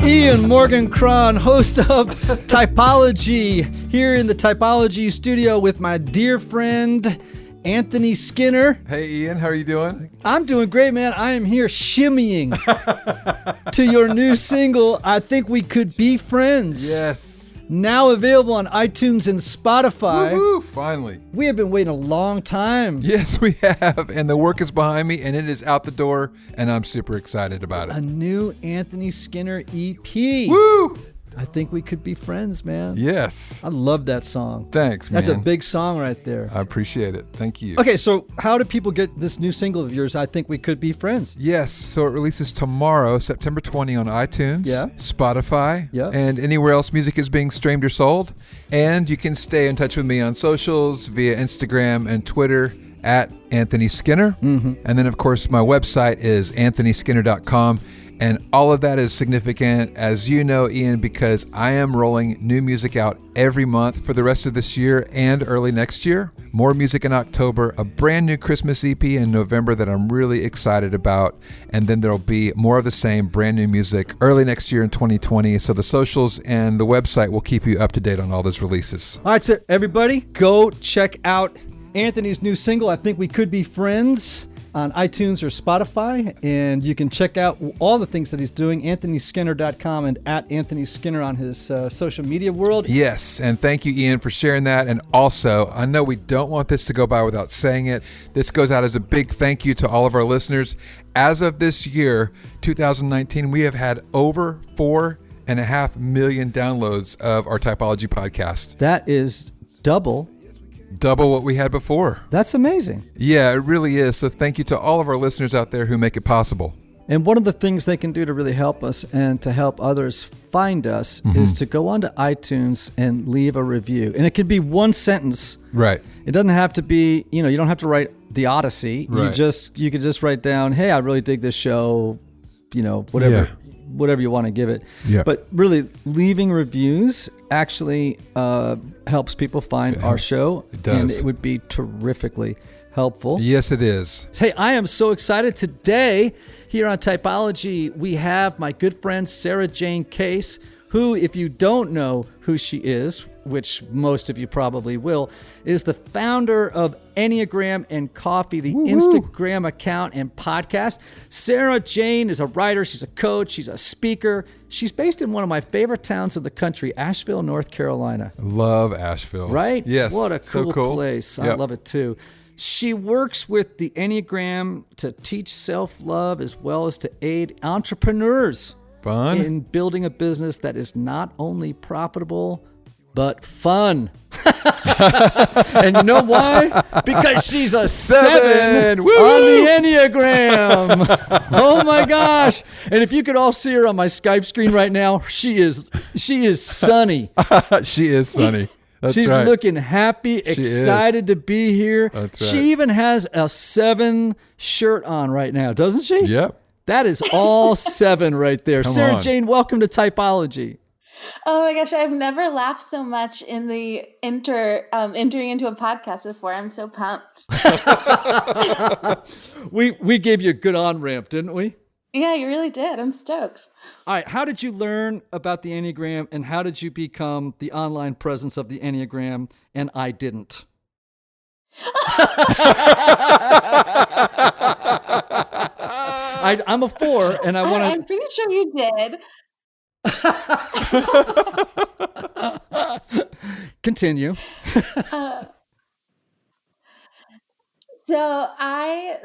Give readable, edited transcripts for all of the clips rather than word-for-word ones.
Ian Morgan Cron, host of Typology, here in the Typology studio with my dear friend, Anthony Skinner. Hey, Ian, how are you doing? I'm doing great, man. I am here shimmying to your new single, I Think We Could Be Friends. Yes. Now available on iTunes and Spotify. Woo-hoo, finally. We have been waiting a long time. Yes, we have. And the work is behind me, and it is out the door, and I'm super excited about it. A new Anthony Skinner EP. Woo! I Think We Could Be Friends, man. Yes. I love that song. Thanks, man. That's a big song right there. I appreciate it. Thank you. Okay, so how do people get this new single of yours, I Think We Could Be Friends? Yes, so it releases tomorrow, September 20 on iTunes, Spotify, and anywhere else music is being streamed or sold. And you can stay in touch with me on socials via Instagram and Twitter at Anthony Skinner. Mm-hmm. And then, of course, my website is anthonyskinner.com. And all of that is significant, as you know, Ian, because I am rolling new music out every month for the rest of this year and early next year. More music in October, a brand new Christmas EP in November that I'm really excited about. And then there'll be more of the same brand new music early next year in 2020. So the socials and the website will keep you up to date on all those releases. All right, so everybody, go check out Anthony's new single, I Think We Could Be Friends, on iTunes or Spotify, and you can check out all the things that he's doing, anthonyskinner.com and at Anthony Skinner on his social media world. Yes, and thank you, Ian, for sharing that. And also, I know we don't want this to go by without saying it. This goes out as a big thank you to all of our listeners. As of this year, 2019, we have had over 4.5 million downloads of our Typology podcast. That is double what we had before. That's amazing. Yeah, it really is. So thank you to all of our listeners out there who make it possible. And one of the things they can do to really help us and to help others find us is to go onto iTunes and leave a review. And it could be one sentence. Right. It doesn't have to be, you don't have to write the Odyssey. Right. You could just write down, hey, I really dig this show, whatever. Yeah. Whatever you want to give it. Yeah. But really, leaving reviews actually helps people find our show. It does. And it would be terrifically helpful. Yes, it is. Hey, I am so excited. Today, here on Typology, we have my good friend Sarajane Case, who, if you don't know who she is, which most of you probably will, is the founder of Enneagram and Coffee, the Instagram account and podcast. Sarajane is a writer, she's a coach, she's a speaker. She's based in one of my favorite towns in the country, Asheville, North Carolina. Love Asheville. Right? Yes. What a cool place. I love it too. She works with the Enneagram to teach self-love as well as to aid entrepreneurs in building a business that is not only profitable, but fun. And you know why? Because she's a 7 on the Enneagram. Oh my gosh. And if you could all see her on my Skype screen right now, she is sunny. She is sunny. She's looking happy, excited to be here. That's right. She even has a 7 shirt on right now, doesn't she? Yep. That is all 7 right there. Sarajane, welcome to Typology. Oh my gosh, I've never laughed so much in the entering into a podcast before. I'm so pumped. We gave you a good on-ramp, didn't we? Yeah, you really did. I'm stoked. All right, how did you learn about the Enneagram and how did you become the online presence of the Enneagram and I didn't? I'm a 4 and I want to... I'm pretty sure you did. Continue. So I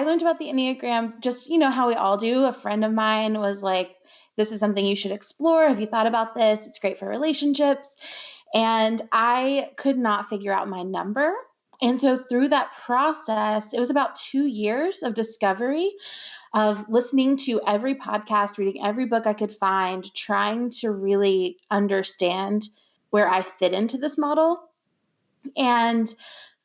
learned about the Enneagram, just, how we all do. A friend of mine was like, this is something you should explore. Have you thought about this? It's great for relationships. And I could not figure out my number. And so through that process, it was about 2 years of discovery, of listening to every podcast, reading every book I could find, trying to really understand where I fit into this model. And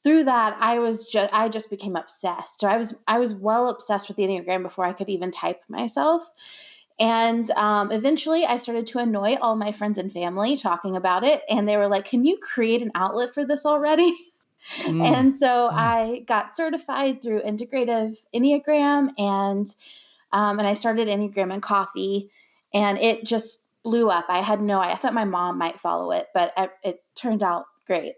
through that, I just became obsessed. So I was well obsessed with the Enneagram before I could even type myself. And eventually I started to annoy all my friends and family talking about it. And they were like, can you create an outlet for this already? And so I got certified through Integrative Enneagram and I started Enneagram and Coffee. And it just blew up. I thought my mom might follow it, but it turned out great.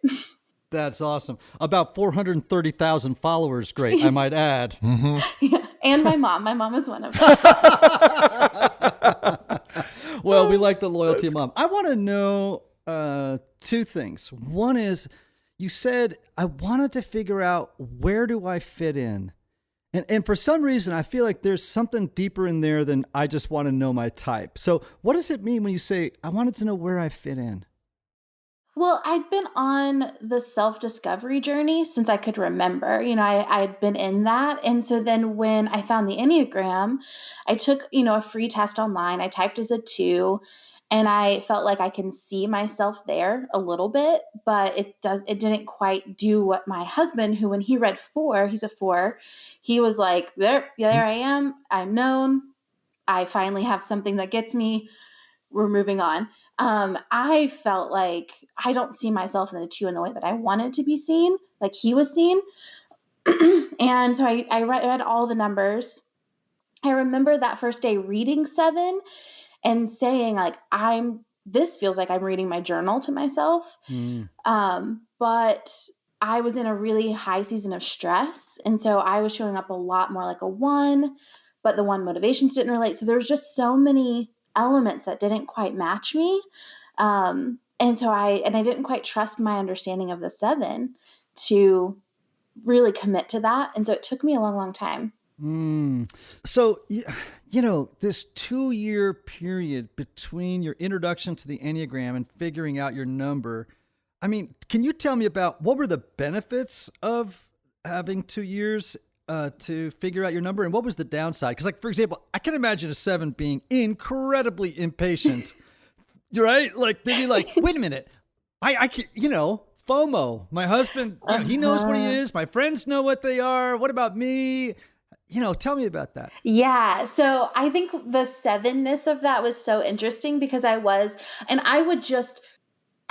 That's awesome. About 430,000 followers. Great, I might add. Mm-hmm. Yeah. And my mom is one of them. Well, we like the loyalty of mom. I want to know two things. One is, you said, I wanted to figure out, where do I fit in? And for some reason, I feel like there's something deeper in there than I just want to know my type. So what does it mean when you say, I wanted to know where I fit in? Well, I'd been on the self-discovery journey since I could remember. I'd been in that. And so then when I found the Enneagram, I took, a free test online. I typed as a 2, and I felt like I can see myself there a little bit, but it didn't quite do what my husband, who when he read 4, he's a 4, he was like, there I am. I'm known. I finally have something that gets me. We're moving on. I felt like I don't see myself in the 2 in the way that I wanted to be seen, like he was seen. And so I read all the numbers. I remember that first day reading 7 and saying, like, this feels like I'm reading my journal to myself. But I was in a really high season of stress. And so I was showing up a lot more like a 1, but the 1 motivations didn't relate. So there was just so many elements that didn't quite match me. And so I didn't quite trust my understanding of the 7 to really commit to that. And so it took me a long, long time. So, this 2-year period between your introduction to the Enneagram and figuring out your number, I mean, can you tell me about what were the benefits of having 2 years to figure out your number, and what was the downside? Because, like, for example, I can imagine a 7 being incredibly impatient, right? Like, they'd be like, wait a minute, I can, FOMO. My husband, he knows what he is. My friends know what they are. What about me? Tell me about that. Yeah. So I think the 7-ness of that was so interesting because I would just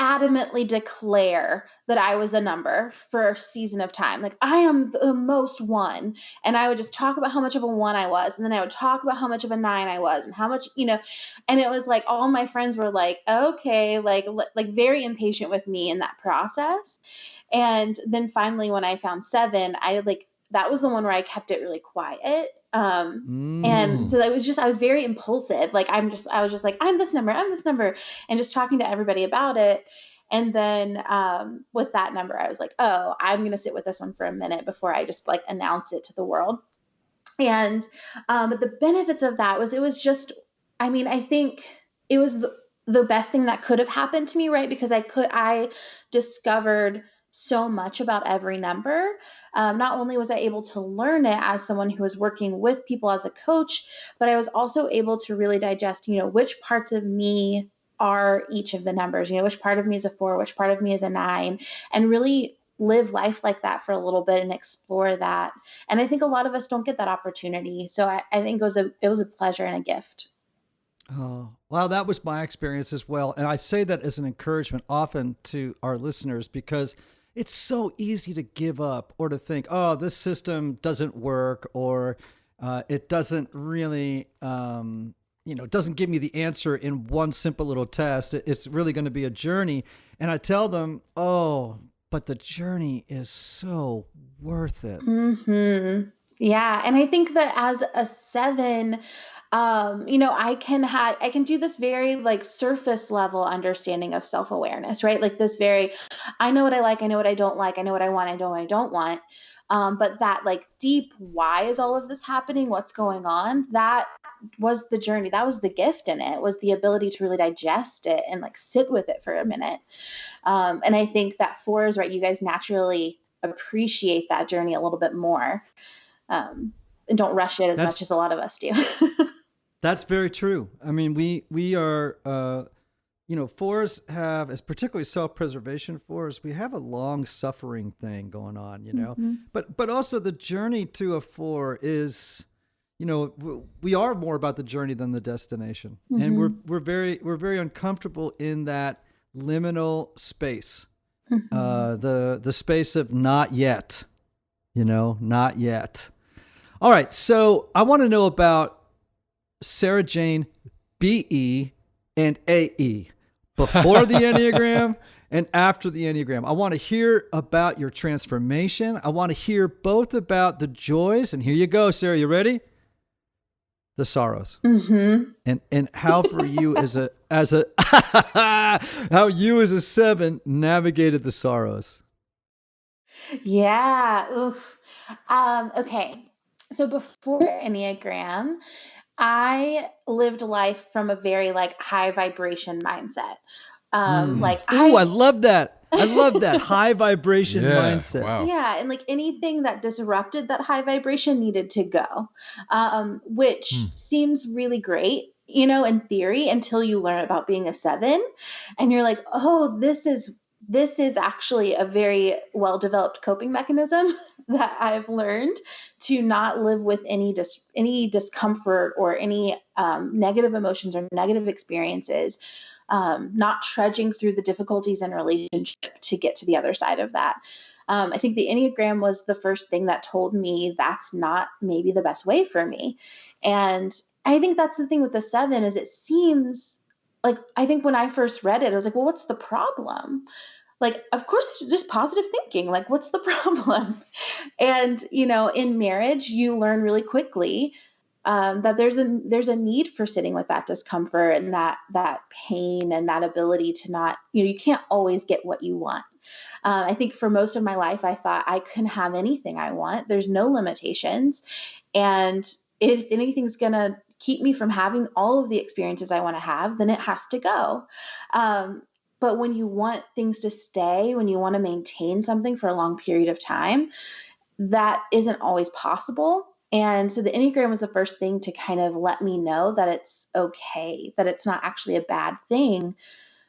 adamantly declare that I was a number for a season of time. Like, I am the most 1. And I would just talk about how much of a 1 I was. And then I would talk about how much of a 9 I was and how much, and it was like, all my friends were like, okay, like very impatient with me in that process. And then finally, when I found 7, that was the one where I kept it really quiet. And so I was very impulsive. Like, I was just like, I'm this number, and just talking to everybody about it. And then, with that number, I was like, oh, I'm going to sit with this one for a minute before I just like announce it to the world. And, but the benefits of that was, I think it was the best thing that could have happened to me, right? Because I discovered so much about every number. Not only was I able to learn it as someone who was working with people as a coach, but I was also able to really digest, which parts of me are each of the numbers, which part of me is a 4, which part of me is a 9, and really live life like that for a little bit and explore that. And I think a lot of us don't get that opportunity. So I think it was a pleasure and a gift. Oh, well, that was my experience as well. And I say that as an encouragement often to our listeners, because it's so easy to give up or to think, oh, this system doesn't work, or it doesn't really, doesn't give me the answer in one simple little test. It's really going to be a journey. And I tell them, oh, but the journey is so worth it. Mm-hmm. Yeah. And I think that as a 7, I can do this very like surface level understanding of self-awareness, right? Like this I know what I like, I know what I don't like, I know what I want, I know what I don't want. But that like deep, why is all of this happening? What's going on? That was the journey. That was the gift in it, was the ability to really digest it and like sit with it for a minute. And I think that 4s, right, you guys naturally appreciate that journey a little bit more. And don't rush it as much as a lot of us do. That's very true. I mean, we are, 4s have, as particularly self-preservation 4s, we have a long suffering thing going on, mm-hmm. but also the journey to a 4 is, we are more about the journey than the destination. Mm-hmm. And we're very uncomfortable in that liminal space, mm-hmm. The space of not yet, not yet. All right. So I want to know about Sarajane BE, and AE. Before the Enneagram and after the Enneagram. I want to hear about your transformation. I want to hear both about the joys. And here you go, Sarah. You ready? The sorrows. Mm-hmm. And how for you as a how you as a 7 navigated the sorrows. Yeah. Oof. Okay. So before Enneagram, I lived life from a very like high vibration mindset. I love that. I love that high vibration mindset. Wow. Yeah. And like anything that disrupted that high vibration needed to go, which seems really great, in theory, until you learn about being a 7 and you're like, oh, this is actually a very well-developed coping mechanism that I've learned to not live with any discomfort or any negative emotions or negative experiences, not trudging through the difficulties in relationship to get to the other side of that. I think the Enneagram was the first thing that told me that's not maybe the best way for me. And I think that's the thing with the 7 is it seems like, I think when I first read it, I was like, well, what's the problem? Like, of course, it's just positive thinking. Like, what's the problem? And, in marriage, you learn really quickly that there's a need for sitting with that discomfort and that pain and that ability to not, you can't always get what you want. I think for most of my life, I thought I can have anything I want. There's no limitations. And if anything's going to keep me from having all of the experiences I want to have, then it has to go. But when you want things to stay, when you want to maintain something for a long period of time, that isn't always possible. And so the Enneagram was the first thing to kind of let me know that it's okay, that it's not actually a bad thing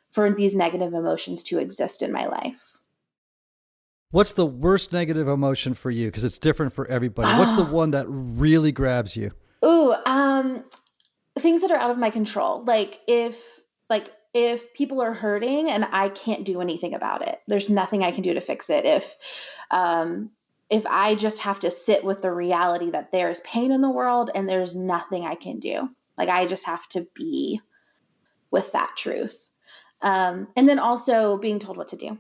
for these negative emotions to exist in my life. What's the worst negative emotion for you? Because it's different for everybody. What's the one that really grabs you? Ooh, things that are out of my control. Like if people are hurting and I can't do anything about it, there's nothing I can do to fix it. If I just have to sit with the reality that there's pain in the world and there's nothing I can do, like I just have to be with that truth. And then also being told what to do.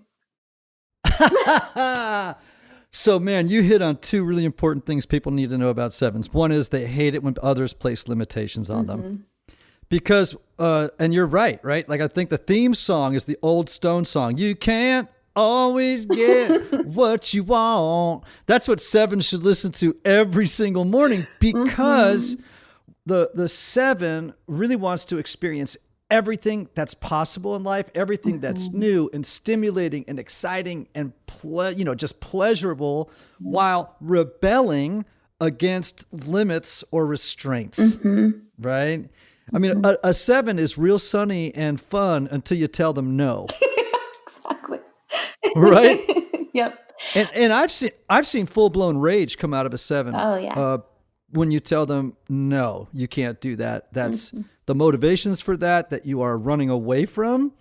So, man, you hit on 2 really important things people need to know about 7s. One is they hate it when others place limitations on them. Because, and you're right? Like, I think the theme song is the old Stone song. You can't always get what you want. That's what 7 should listen to every single morning, because the 7 really wants to experience everything that's possible in life, everything that's new and stimulating and exciting and just pleasurable, while rebelling against limits or restraints. Right? I mean, a 7 is real sunny and fun until you tell them no. Exactly. Right? Yep. And I've seen full blown rage come out of a 7. Oh yeah. When you tell them no, you can't do that. That's the motivations for that you are running away from,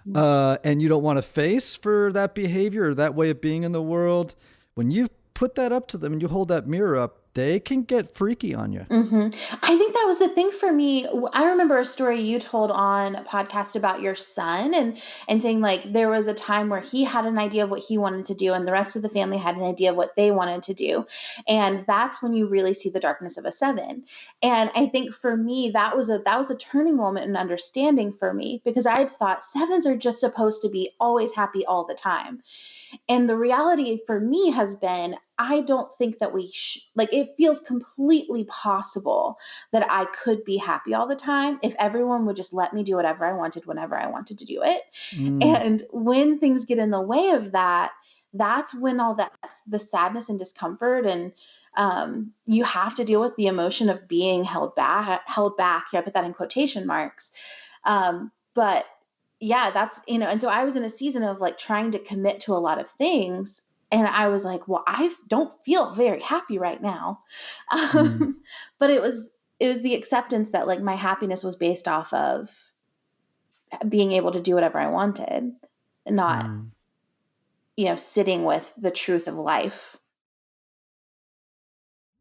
and you don't want to face for that behavior or that way of being in the world. When you put that up to them and you hold that mirror up, they can get freaky on you. I think that was the thing for me. I remember a story you told on a podcast about your son and saying like there was a time where he had an idea of what he wanted to do and the rest of the family had an idea of what they wanted to do. And that's when you really see the darkness of a 7. And I think for me, that was a turning moment in understanding for me, because I had thought 7s are just supposed to be always happy all the time. And the reality for me has been, I don't think that it feels completely possible that I could be happy all the time if everyone would just let me do whatever I wanted, whenever I wanted to do it. And when things get in the way of that, that's when all that, the sadness and discomfort and you have to deal with the emotion of being held back. I put that in quotation marks. But yeah, that's, and so I was in a season of like trying to commit to a lot of things. And I was like, well, I don't feel very happy right now. But it was the acceptance that like my happiness was based off of being able to do whatever I wanted and not, sitting with the truth of life.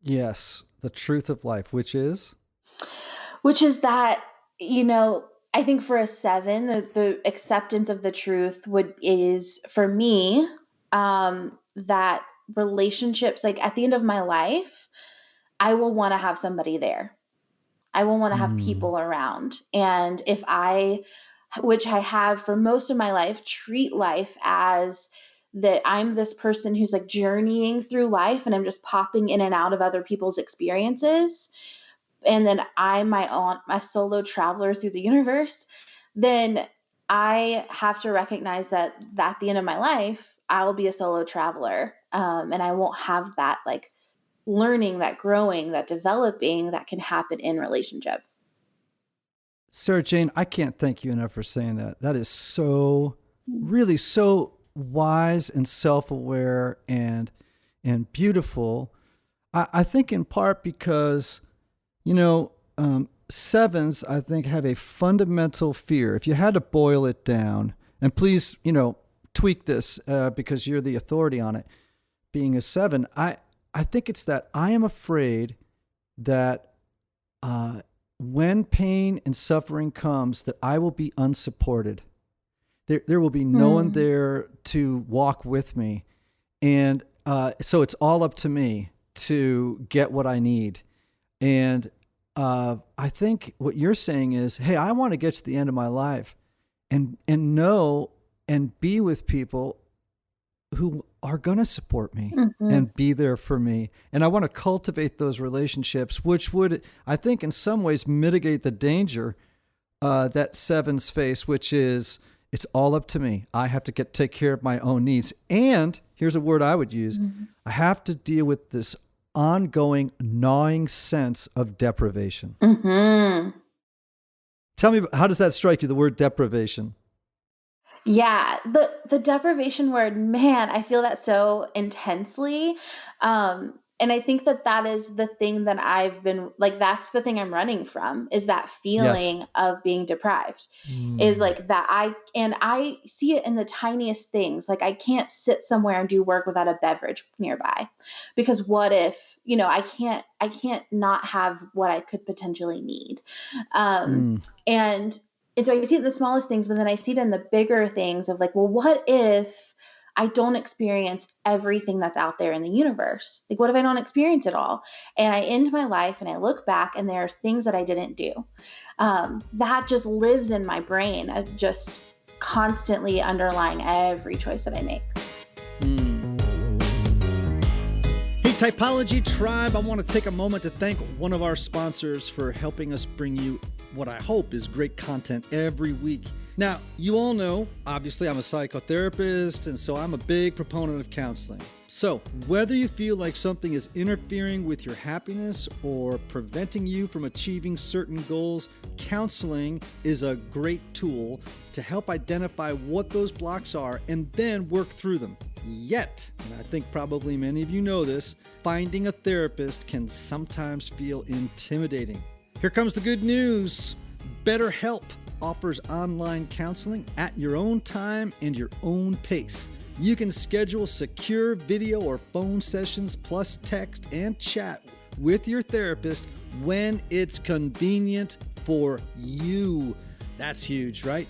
Yes. The truth of life, which is that I think for a 7, the acceptance of the truth is for me, that relationships, like at the end of my life, I will want to have somebody there. I will want to have people around. And if which I have for most of my life, treat life as that I'm this person who's like journeying through life and I'm just popping in and out of other people's experiences. And then I'm my solo traveler through the universe, then I have to recognize that at the end of my life, I will be a solo traveler. And I won't have that like learning, that growing, that developing that can happen in relationship. Sarajane, I can't thank you enough for saying that. That is so, really so wise and self-aware and beautiful. I think in part because, sevens, I think, have a fundamental fear. If you had to boil it down, and please, tweak this because you're the authority on it, being a 7, I think it's that I am afraid that when pain and suffering comes, that I will be unsupported. There will be no one there to walk with me. And so it's all up to me to get what I need. And I think what you're saying is, hey, I want to get to the end of my life and know and be with people who are going to support me and be there for me. And I want to cultivate those relationships, which would, I think, in some ways mitigate the danger that 7s face, which is it's all up to me. I have to take care of my own needs. And here's a word I would use. I have to deal with this ongoing gnawing sense of deprivation. Tell me, how does that strike you, the word deprivation? Yeah, the deprivation word, man, I feel that so intensely. And I think that is the thing that I've been like, that's the thing I'm running from, is that feeling of being deprived, is like that. I see it in the tiniest things. Like I can't sit somewhere and do work without a beverage nearby, because what if, I can't not have what I could potentially need. And so I see it in the smallest things, but then I see it in the bigger things of like, well, what if I don't experience everything that's out there in the universe? Like, what if I don't experience it all? And I end my life and I look back and there are things that I didn't do. That just lives in my brain, just constantly underlying every choice that I make. Hey, Typology Tribe, I want to take a moment to thank one of our sponsors for helping us bring you what I hope is great content every week. Now, you all know, obviously, I'm a psychotherapist, and so I'm a big proponent of counseling. So, whether you feel like something is interfering with your happiness or preventing you from achieving certain goals, counseling is a great tool to help identify what those blocks are and then work through them. Yet, and I think probably many of you know this, finding a therapist can sometimes feel intimidating. Here comes the good news. BetterHelp offers online counseling at your own time and your own pace. You can schedule secure video or phone sessions plus text and chat with your therapist when it's convenient for you. That's huge, right?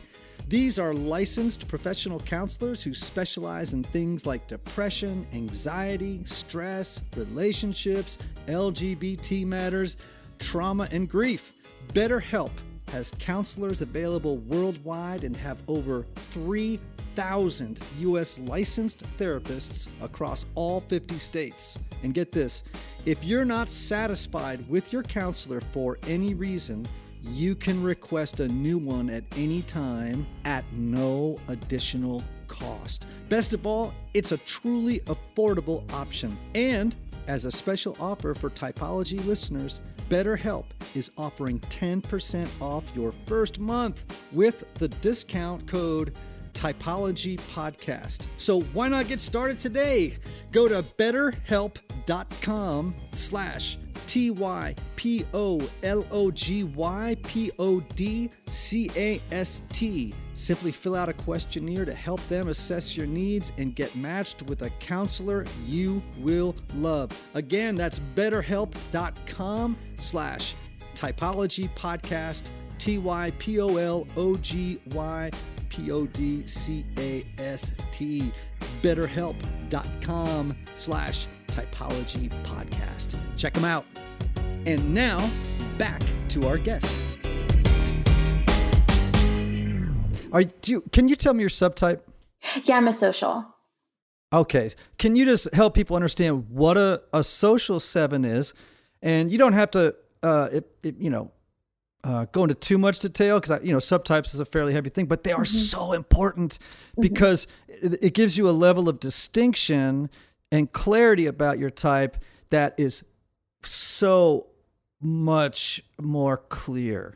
These are licensed professional counselors who specialize in things like depression, anxiety, stress, relationships, LGBT matters, trauma, and grief. BetterHelp has counselors available worldwide and have over 3,000 U.S. licensed therapists across all 50 states. And get this, if you're not satisfied with your counselor for any reason, you can request a new one at any time at no additional cost. Best of all, it's a truly affordable option. And as a special offer for Typology listeners, BetterHelp is offering 10% off your first month with the discount code Typology Podcast. So why not get started today? Go to betterhelp.com/TYPOLOGYPODCAST. Simply fill out a questionnaire to help them assess your needs and get matched with a counselor you will love. Again, that's betterhelp.com/Typology Podcast typologpodcast, betterhelp.com/typology podcast. Check them out. And now back to our guest. Can you tell me your subtype? Yeah, I'm a social. Okay. Can you just help people understand what a social 7 is? And you don't have to, go into too much detail because, subtypes is a fairly heavy thing, but they are so important because it gives you a level of distinction and clarity about your type that is so much more clear.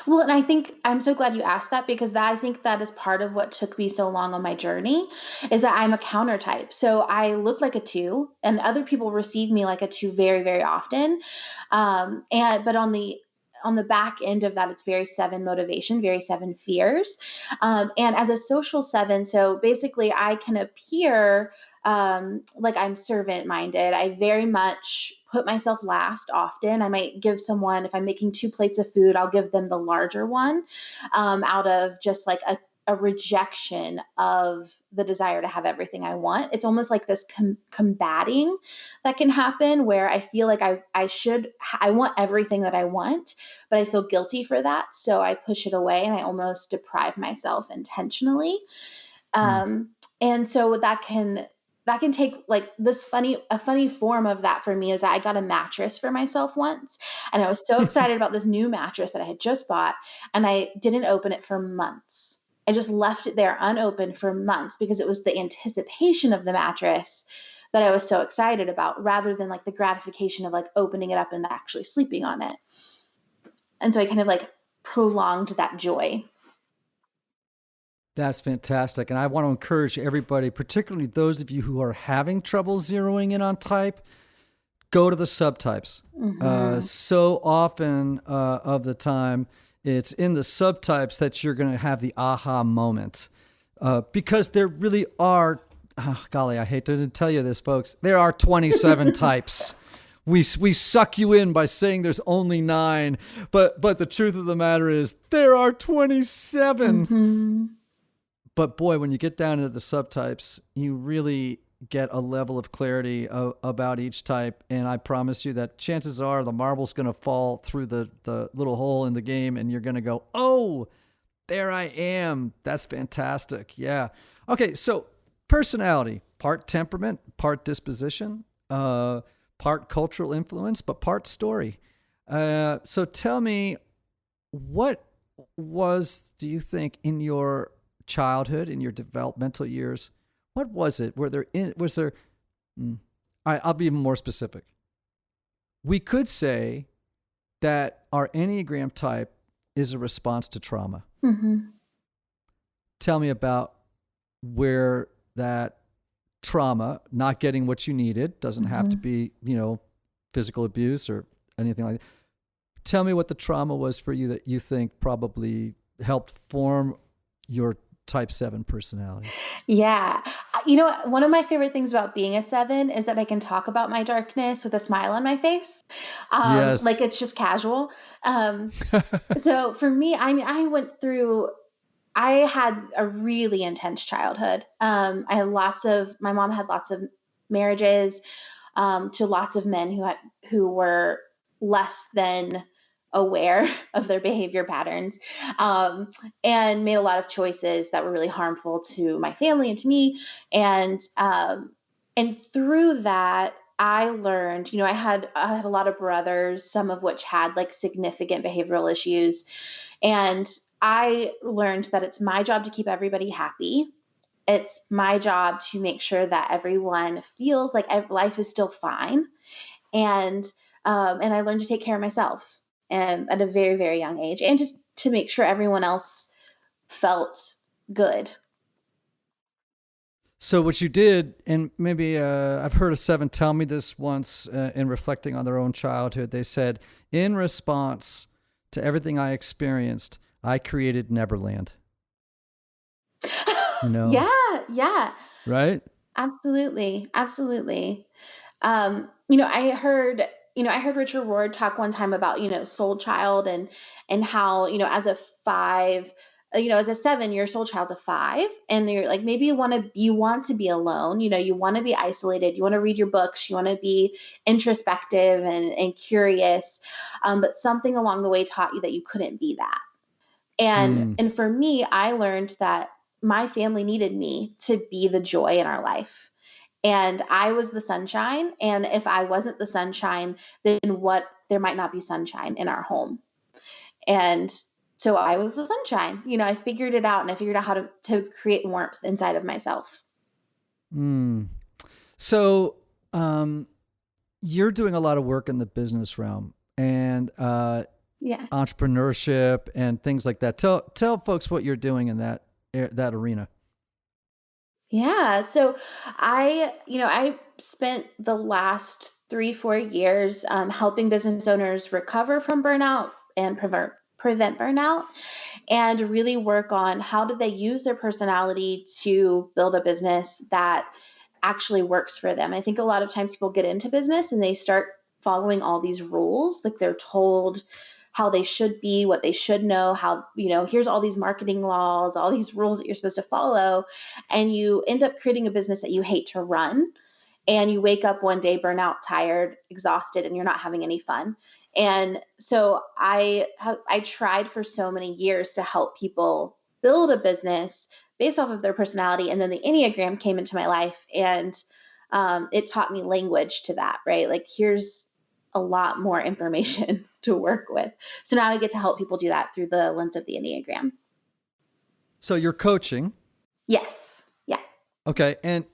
Well, and I think I'm so glad you asked that because I think that is part of what took me so long on my journey is that I'm a counter type. So I look like a 2 and other people receive me like a 2 very, very often. But on the back end of that, it's very 7 motivation, very 7 fears. And as a social 7, so basically I can appear like I'm servant minded. I very much put myself last often. I might give someone, if I'm making 2 plates of food, I'll give them the larger one out of just like a rejection of the desire to have everything I want. It's almost like this combating that can happen where I feel like I want everything that I want, but I feel guilty for that. So I push it away and I almost deprive myself intentionally. And so that can take like a funny form of that for me is that I got a mattress for myself once. And I was so excited about this new mattress that I had just bought and I didn't open it for months. I just left it there unopened for months because it was the anticipation of the mattress that I was so excited about rather than like the gratification of like opening it up and actually sleeping on it. And so I kind of like prolonged that joy. That's fantastic. And I want to encourage everybody, particularly those of you who are having trouble zeroing in on type, go to the subtypes. So often of the time, it's in the subtypes that you're going to have the aha moment. Because there really are, golly, I hate to tell you this, folks, there are 27 types. We suck you in by saying there's only 9, but the truth of the matter is there are 27. But boy, when you get down into the subtypes, you really get a level of clarity about each type. And I promise you that chances are the marble's going to fall through the little hole in the game and you're going to go, oh, there I am. That's fantastic. Yeah. Okay, so personality, part temperament, part disposition, part cultural influence, but part story. So tell me, what do you think in your childhood, in your developmental years, what was it? I'll be even more specific. We could say that our Enneagram type is a response to trauma. Tell me about where that trauma, not getting what you needed, doesn't have to be, physical abuse or anything like that. Tell me what the trauma was for you that you think probably helped form your type 7 personality. Yeah. One of my favorite things about being a 7 is that I can talk about my darkness with a smile on my face. Yes. Like it's just casual. So for me, I had a really intense childhood. My mom had lots of marriages, to lots of men who were less than aware of their behavior patterns, and made a lot of choices that were really harmful to my family and to me. And through that, I learned, I had a lot of brothers, some of which had like significant behavioral issues. And I learned that it's my job to keep everybody happy. It's my job to make sure that everyone feels like life is still fine. And I learned to take care of myself at a very, very young age, and to make sure everyone else felt good. So what you did, and maybe I've heard a 7 tell me this once in reflecting on their own childhood, they said, in response to everything I experienced, I created Neverland. Yeah. Right? Absolutely. I heard, I heard Richard Rohr talk one time about, soul child and how, as a 5, as a 7, your soul child's a 5, and you're like, maybe you want to be alone, you want to be isolated, you want to read your books, you want to be introspective and curious, but something along the way taught you that you couldn't be that. And for me, I learned that my family needed me to be the joy in our life. And I was the sunshine. And if I wasn't the sunshine, then there might not be sunshine in our home. And so I was the sunshine. I figured it out, and I figured out how to create warmth inside of myself. So you're doing a lot of work in the business realm and entrepreneurship and things like that. Tell folks what you're doing in that arena. Yeah. So I spent the last 3-4 years helping business owners recover from burnout and prevent burnout, and really work on how do they use their personality to build a business that actually works for them. I think a lot of times people get into business and they start following all these rules, like they're told how they should be, what they should know, how, here's all these marketing laws, all these rules that you're supposed to follow. And you end up creating a business that you hate to run. And you wake up one day, burnout, tired, exhausted, and you're not having any fun. And so I tried for so many years to help people build a business based off of their personality. And then the Enneagram came into my life, and it taught me language to that, right? Like, here's a lot more information to work with. So now I get to help people do that through the lens of the Enneagram. So you're coaching? Yes. Yeah. Okay. And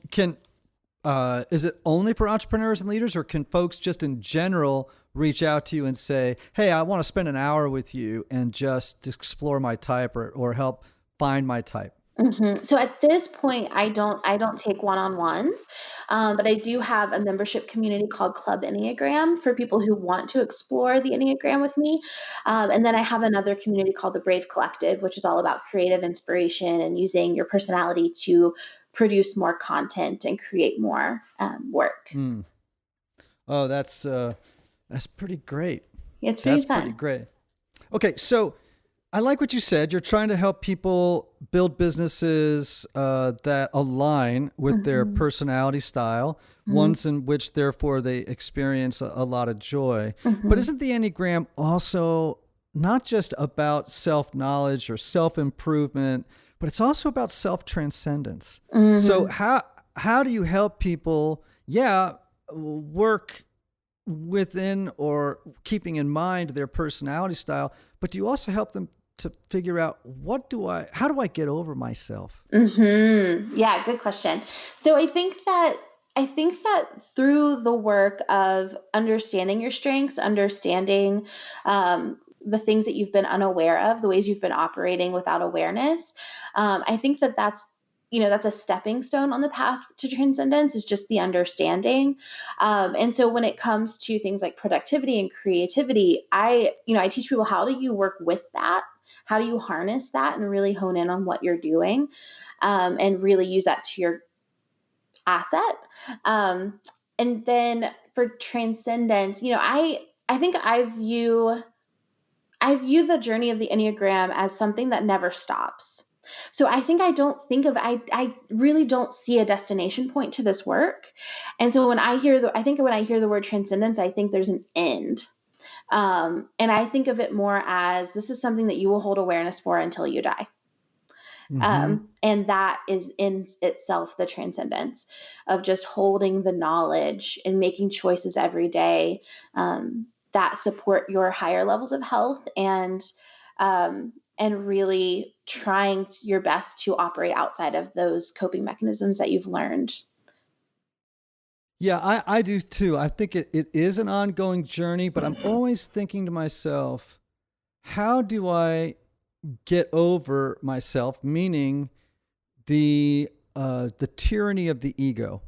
is it only for entrepreneurs and leaders, or can folks just in general reach out to you and say, hey, I want to spend an hour with you and just explore my type or help find my type? Mm-hmm. So at this point, I don't take one-on-ones, but I do have a membership community called Club Enneagram for people who want to explore the Enneagram with me. And then I have another community called the Brave Collective, which is all about creative inspiration and using your personality to produce more content and create more work. Oh, that's pretty great. It's pretty fun. That's pretty great. Okay, so I like what you said. You're trying to help people build businesses that align with their personality style, ones in which, therefore, they experience a lot of joy. But isn't the Enneagram also not just about self-knowledge or self-improvement, but it's also about self-transcendence? So how do you help people, work within or keeping in mind their personality style, but do you also help them to figure out how do I get over myself? Yeah, good question. So I think that through the work of understanding your strengths, understanding the things that you've been unaware of, the ways you've been operating without awareness, I think that's a stepping stone on the path to transcendence, is just the understanding. And so when it comes to things like productivity and creativity, I teach people, how do you work with that? How do you harness that and really hone in on what you're doing, and really use that to your asset? And then for transcendence, I think I view the journey of the Enneagram as something that never stops. So I think I really don't see a destination point to this work. And so when I hear the word transcendence, I think there's an end. And I think of it more as, this is something that you will hold awareness for until you die. And that is in itself the transcendence of just holding the knowledge and making choices every day that support your higher levels of health, and really trying your best to operate outside of those coping mechanisms that you've learned. Yeah, I do too. I think it is an ongoing journey, but I'm always thinking to myself, how do I get over myself? Meaning the tyranny of the ego.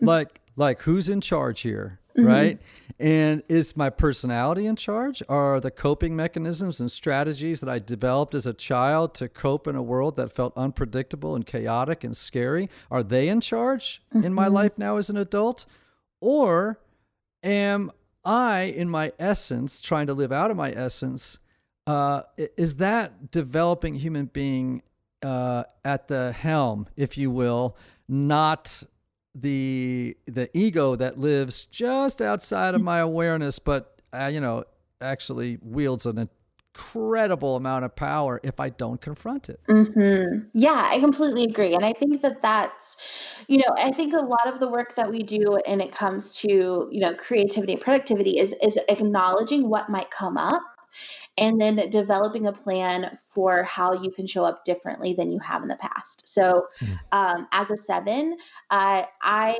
like who's in charge here? Right? And is my personality in charge? Are the coping mechanisms and strategies that I developed as a child to cope in a world that felt unpredictable and chaotic and scary, are they in charge in my life now as an adult? Or am I, in my essence, trying to live out of my essence, is that developing human being at the helm, if you will, not the ego that lives just outside of my awareness, but actually wields an incredible amount of power if I don't confront it. Mm-hmm. Yeah, I completely agree. And I think that's, I think a lot of the work that we do when it comes to, creativity and productivity is acknowledging what might come up and then developing a plan for how you can show up differently than you have in the past. So as a 7, I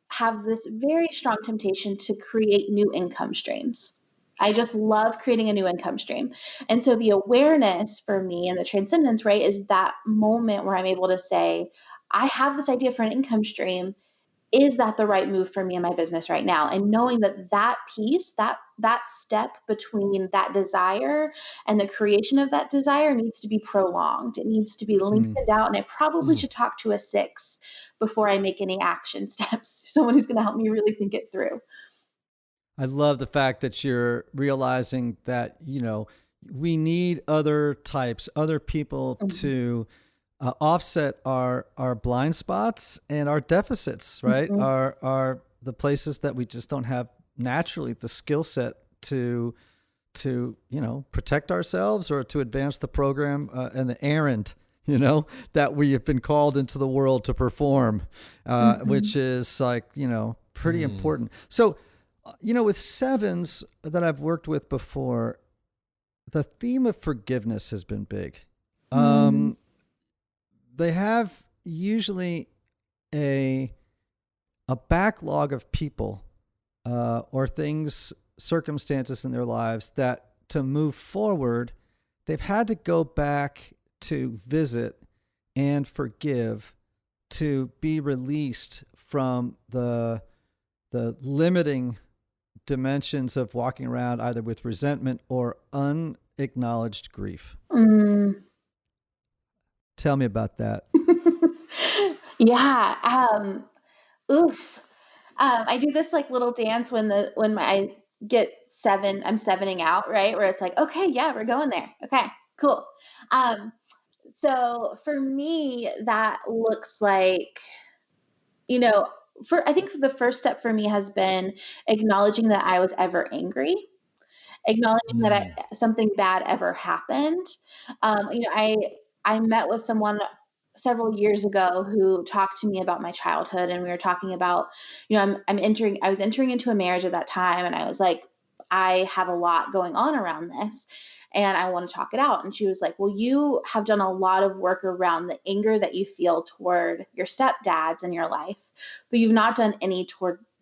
have this very strong temptation to create new income streams. I just love creating a new income stream. And so the awareness for me and the transcendence, right, is that moment where I'm able to say, I have this idea for an income stream. Is that the right move for me in my business right now? And knowing that piece, that step between that desire and the creation of that desire needs to be prolonged. It needs to be lengthened out. And I probably should talk to a 6 before I make any action steps. Someone who's going to help me really think it through. I love the fact that you're realizing that, we need other types, other people to offset our blind spots and our deficits, right? Are the places that we just don't have naturally the skill set to protect ourselves or to advance the program and the errand, that we have been called into the world to perform, which is pretty important. So, with 7s that I've worked with before, the theme of forgiveness has been big. They have usually a backlog of people or things, circumstances in their lives that to move forward, they've had to go back to visit and forgive to be released from the limiting dimensions of walking around either with resentment or unacknowledged grief. Tell me about that. Yeah. I do this little dance when I get 7, I'm 7ing out, right? Where it's like, okay, yeah, we're going there. Okay, cool. So for me, that looks like, I think the first step for me has been acknowledging that I was ever angry, acknowledging that something bad ever happened. I met with someone several years ago who talked to me about my childhood, and we were talking about, I was entering into a marriage at that time, and I was like, I have a lot going on around this and I want to talk it out. And she was like, well, you have done a lot of work around the anger that you feel toward your stepdads in your life, but you've not done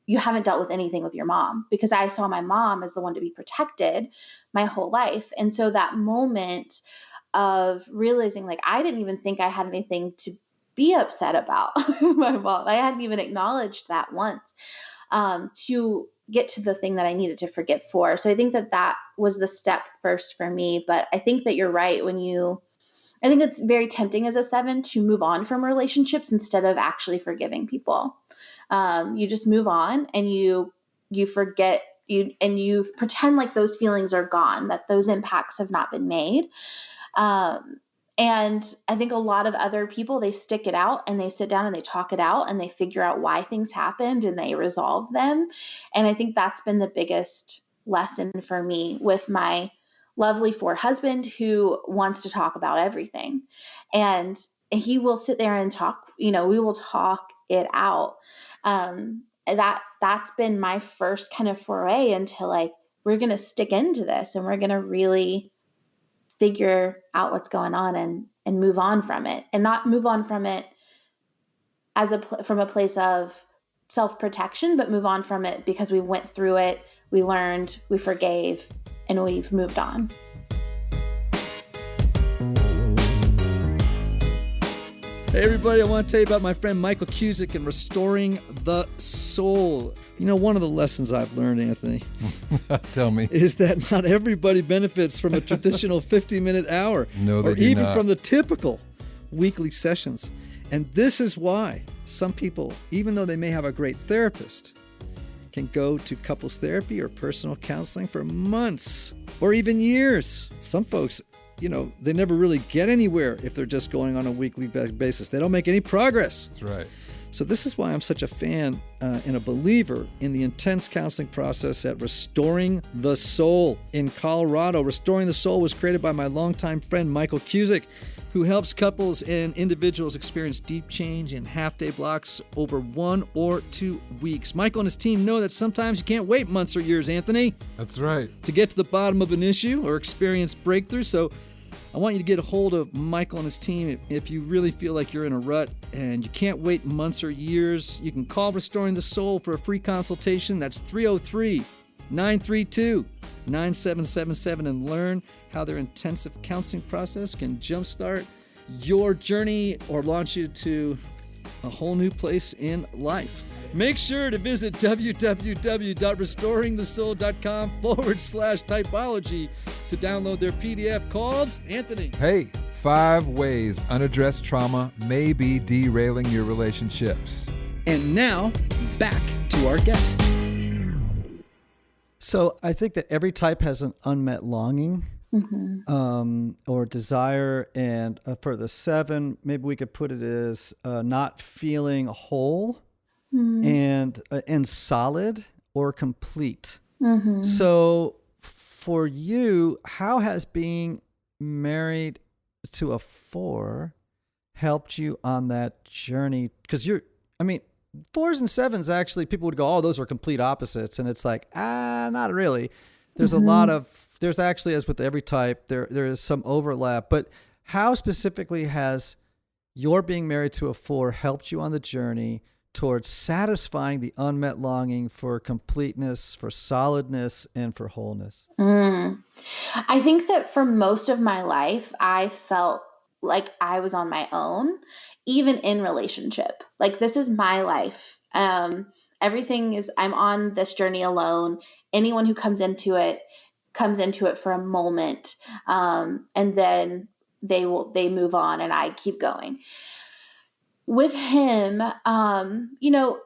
you haven't dealt with anything with your mom, because I saw my mom as the one to be protected my whole life. And so that moment of realizing I didn't even think I had anything to be upset about my mom. I hadn't even acknowledged that once, to get to the thing that I needed to forgive for. So I think that was the step first for me. But I think that you're right I think it's very tempting as a 7 to move on from relationships instead of actually forgiving people. You just move on and you forget and you pretend like those feelings are gone, that those impacts have not been made. And I think a lot of other people, they stick it out and they sit down and they talk it out and they figure out why things happened and they resolve them. And I think that's been the biggest lesson for me with my lovely 4 husband, who wants to talk about everything. And he will sit there and talk, we will talk it out. That's been my first kind of foray into we're going to stick into this and we're going to really figure out what's going on and move on from it, and not move on from it from a place of self-protection, but move on from it because we went through it, we learned, we forgave, and we've moved on. Hey everybody, I want to tell you about my friend Michael Cusick and Restoring the Soul. One of the lessons I've learned, Anthony, tell me, is that not everybody benefits from a traditional 50-minute hour, no, they or do even not. from the typical weekly sessions. And this is why some people, even though they may have a great therapist, can go to couples therapy or personal counseling for months or even years. Some folks, they never really get anywhere if they're just going on a weekly basis. They don't make any progress. That's right. So this is why I'm such a fan and a believer in the intense counseling process at Restoring the Soul in Colorado. Restoring the Soul was created by my longtime friend, Michael Cusick, who helps couples and individuals experience deep change in half-day blocks over 1 or 2 weeks. Michael and his team know that sometimes you can't wait months or years, Anthony. That's right. To get to the bottom of an issue or experience breakthrough. So I want you to get a hold of Michael and his team if you really feel like you're in a rut and you can't wait months or years. You can call Restoring the Soul for a free consultation. That's 303-932-9777 and learn how their intensive counseling process can jumpstart your journey or launch you to a whole new place in life. Make sure to visit www.restoringthesoul.com/typology to download their PDF called, Anthony. Hey, 5 ways unaddressed trauma may be derailing your relationships. And now, back to our guest. So I think that every type has an unmet longing or desire. And for the 7, maybe we could put it as not feeling whole and solid or complete. So for you, how has being married to a 4 helped you on that journey? Because 4s and 7s, actually, people would go, oh, those are complete opposites. And it's like, not really. There's a lot of, there's actually, as with every type, there is some overlap. But how specifically has your being married to a 4 helped you on the journey towards satisfying the unmet longing for completeness, for solidness, and for wholeness? I think that for most of my life, I felt like I was on my own, even in relationship. Like, this is my life. Everything is, I'm on this journey alone. Anyone who comes into it for a moment. And then they move on and I keep going. With him,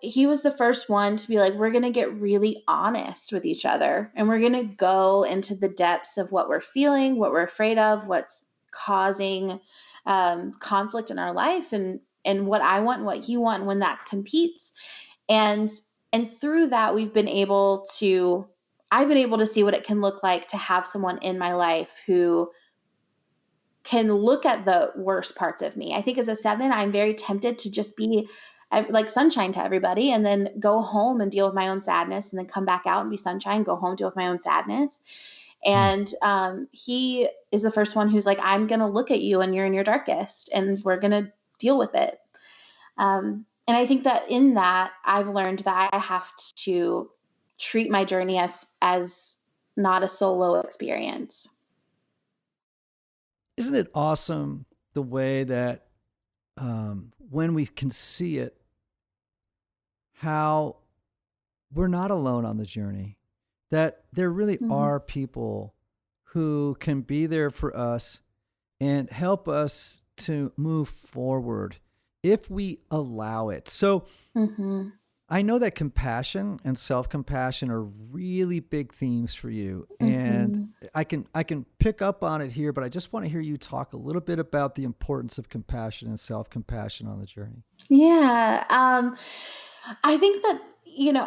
he was the first one to be like, we're going to get really honest with each other. And we're going to go into the depths of what we're feeling, what we're afraid of, what's causing conflict in our life, and what I want and what he wants, when that competes. And through that, I've been able to see what it can look like to have someone in my life who can look at the worst parts of me. I think as a 7, I'm very tempted to just be like sunshine to everybody and then go home and deal with my own sadness, and then come back out and be sunshine, go home, deal with my own sadness. And he is the first one who's like, I'm going to look at you and you're in your darkest, and we're going to deal with it. And I think that in that, I've learned that I have to treat my journey as not a solo experience. Isn't it awesome the way that when we can see it, how we're not alone on the journey, that there really are people who can be there for us and help us to move forward if we allow it. So I know that compassion and self-compassion are really big themes for you. And I can pick up on it here, but I just want to hear you talk a little bit about the importance of compassion and self-compassion on the journey. Yeah. I think that,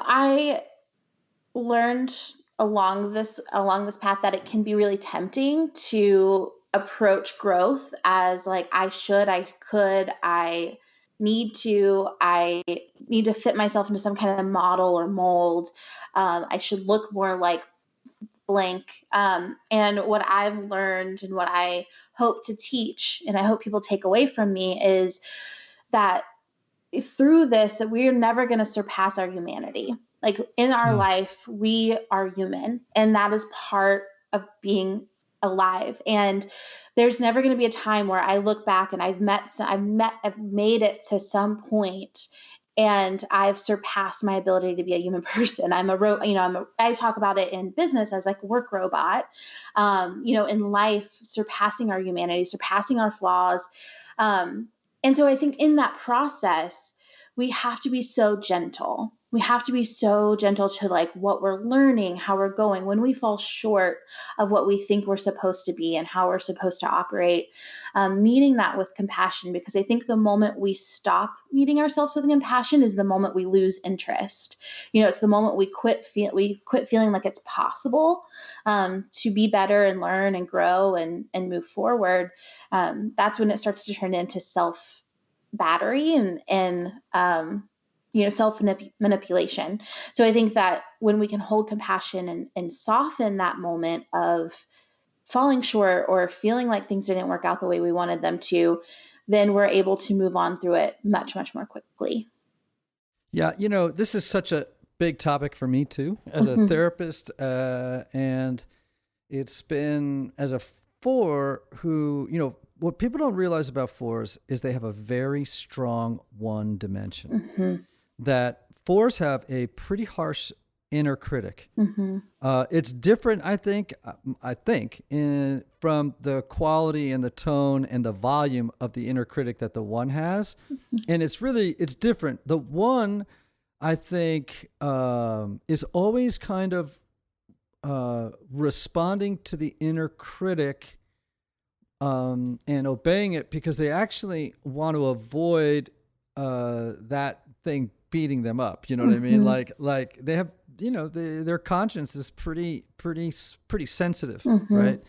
I learned along this path that it can be really tempting to approach growth as like, I should, I could, I need to fit myself into some kind of model or mold. I should look more like blank. And what I've learned and what I hope to teach, and I hope people take away from me, is that through this, that we're never going to surpass our humanity. Like, in our life, we are human, and that is part of being alive. And there's never going to be a time where I look back and I've made it to some point and I've surpassed my ability to be a human person. I talk about it in business as like work robot, in life, surpassing our humanity, surpassing our flaws. And so I think in that process, we have to be so gentle. we have to be so gentle to like what we're learning, how we're going, when we fall short of what we think we're supposed to be and how we're supposed to operate, meeting that with compassion, because I think the moment we stop meeting ourselves with compassion is the moment we lose interest. It's the moment we quit feeling like it's possible to be better and learn and grow and move forward. That's when it starts to turn into self battery and self manipulation. So I think that when we can hold compassion and soften that moment of falling short or feeling like things didn't work out the way we wanted them to, then we're able to move on through it much, much more quickly. Yeah. This is such a big topic for me too, as a therapist. And it's been as a 4 who, what people don't realize about 4s is they have a very strong one dimension. That 4s have a pretty harsh inner critic. It's different, I think, from the quality and the tone and the volume of the inner critic that the 1 has. And it's different. The 1, I think, is always kind of responding to the inner critic and obeying it because they actually want to avoid that thing beating them up. You know what I mean? Like they have, their conscience is pretty sensitive, right?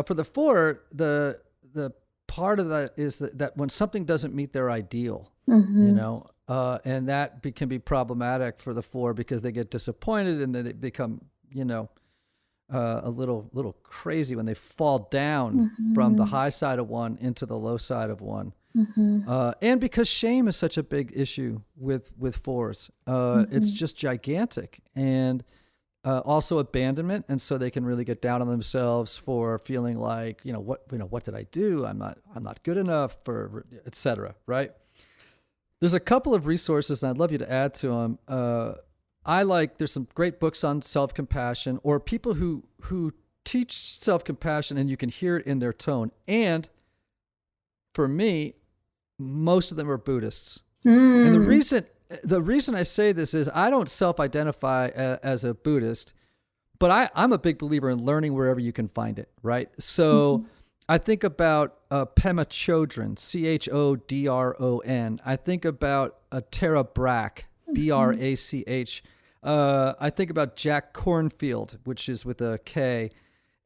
For the 4, the part of that is that when something doesn't meet their ideal, and that can be problematic for the 4 because they get disappointed and then they become, a little crazy when they fall down from the high side of 1 into the low side of 1. And because shame is such a big issue with 4s, it's just gigantic, and also abandonment, and so they can really get down on themselves for feeling like what did I do? I'm not good enough, for etc. Right? There's a couple of resources, and I'd love you to add to them. There's some great books on self-compassion, or people who teach self-compassion, and you can hear it in their tone. And for me, most of them are Buddhists. And the reason I say this is I don't self-identify as a Buddhist, but I'm a big believer in learning wherever you can find it, right? So I think about Pema Chodron, Chodron. I think about Tara Brach, Brach. I think about Jack Kornfield, which is with a K,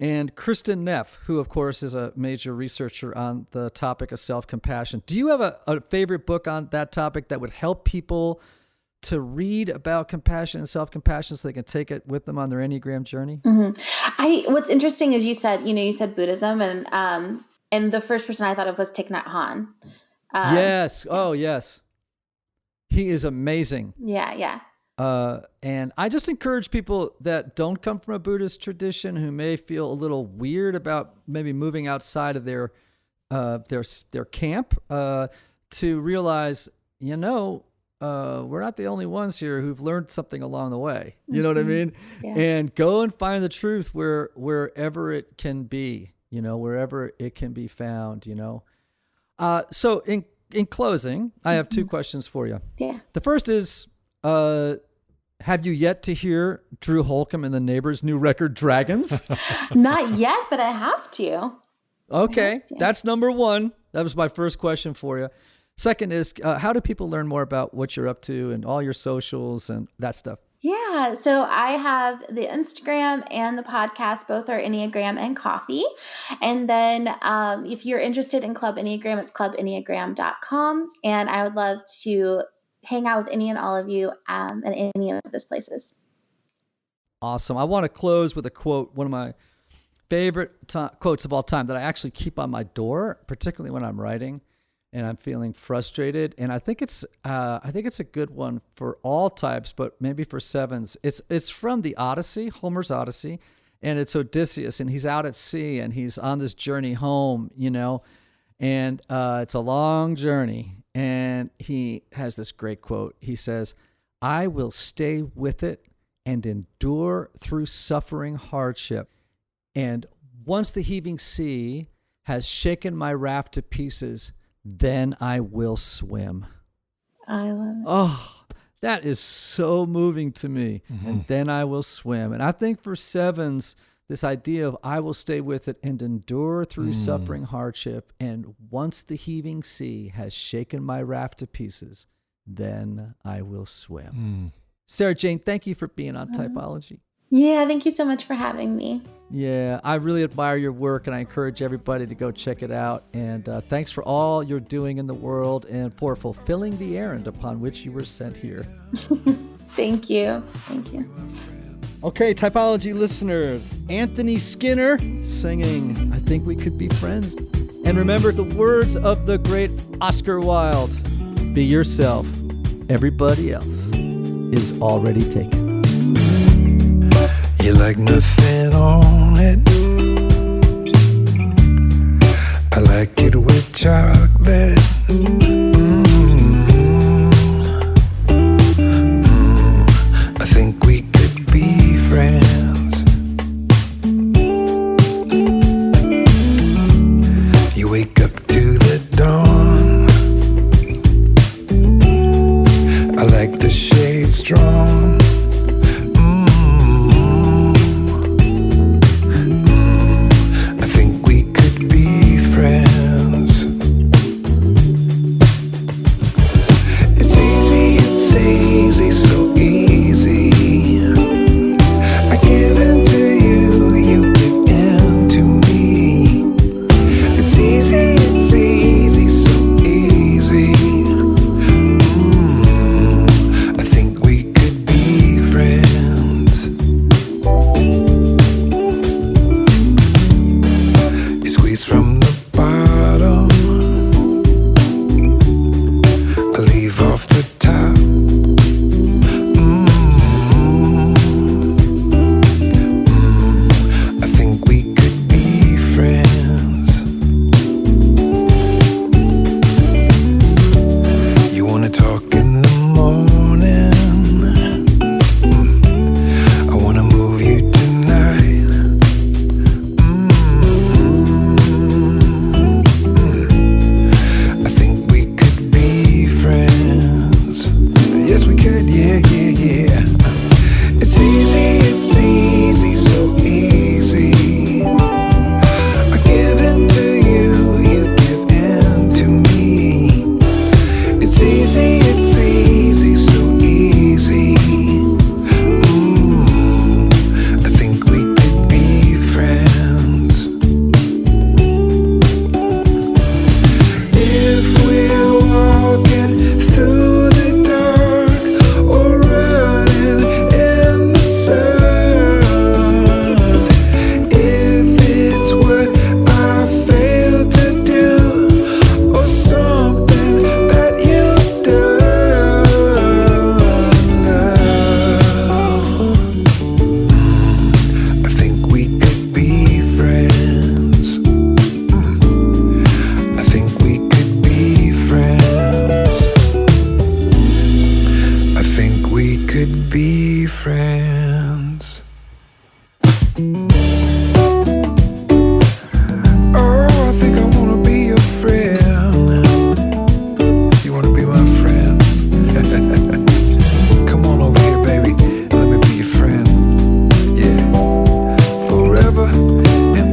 and Kristin Neff, who, of course, is a major researcher on the topic of self-compassion. Do you have a favorite book on that topic that would help people to read about compassion and self-compassion so they can take it with them on their Enneagram journey? What's interesting is you said Buddhism, and the first person I thought of was Thich Nhat Hanh. Yes. Oh, yes. He is amazing. Yeah. And I just encourage people that don't come from a Buddhist tradition, who may feel a little weird about maybe moving outside of their camp, to realize, we're not the only ones here who've learned something along the way. You know what I mean? Yeah. And go and find the truth wherever it can be, wherever it can be found, So in closing, I have 2 questions for you. Yeah. The first is, have you yet to hear Drew Holcomb and the Neighbors' new record, Dragons? Not yet, but I have to. Okay, that's number 1. That was my first question for you. Second is, how do people learn more about what you're up to and all your socials and that stuff? Yeah, so I have the Instagram and the podcast. Both are Enneagram and Coffee. And then if you're interested in Club Enneagram, it's clubenneagram.com. And I would love to hang out with any and all of you in any of those places. Awesome. I want to close with a quote, one of my favorite quotes of all time that I actually keep on my door, particularly when I'm writing and I'm feeling frustrated. And I think it's a good one for all types, but maybe for 7s. It's from the Odyssey, Homer's Odyssey, and it's Odysseus, and he's out at sea and he's on this journey home, and it's a long journey. And he has this great quote. He says, "I will stay with it and endure through suffering hardship. And once the heaving sea has shaken my raft to pieces, then I will swim." I love it. Oh, That is so moving to me. And then I will swim. And I think for sevens, this idea of I will stay with it and endure through suffering, hardship. And once the heaving sea has shaken my raft to pieces, then I will swim. Sarajane, thank you for being on Typology. Yeah, thank you so much for having me. Yeah, I really admire your work, and I encourage everybody to go check it out. And thanks for all you're doing in the world and for fulfilling the errand upon which you were sent here. Thank you. Thank you. Okay, Typology listeners, Anthony Skinner singing I Think We Could Be Friends. And remember the words of the great Oscar Wilde. Be yourself. Everybody else is already taken. You like nothing on it. I like it with chocolate. I think we could be friends. You wake up to the dawn. I like the shade strong.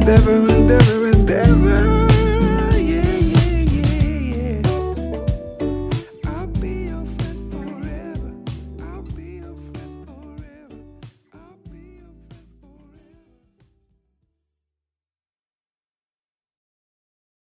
Never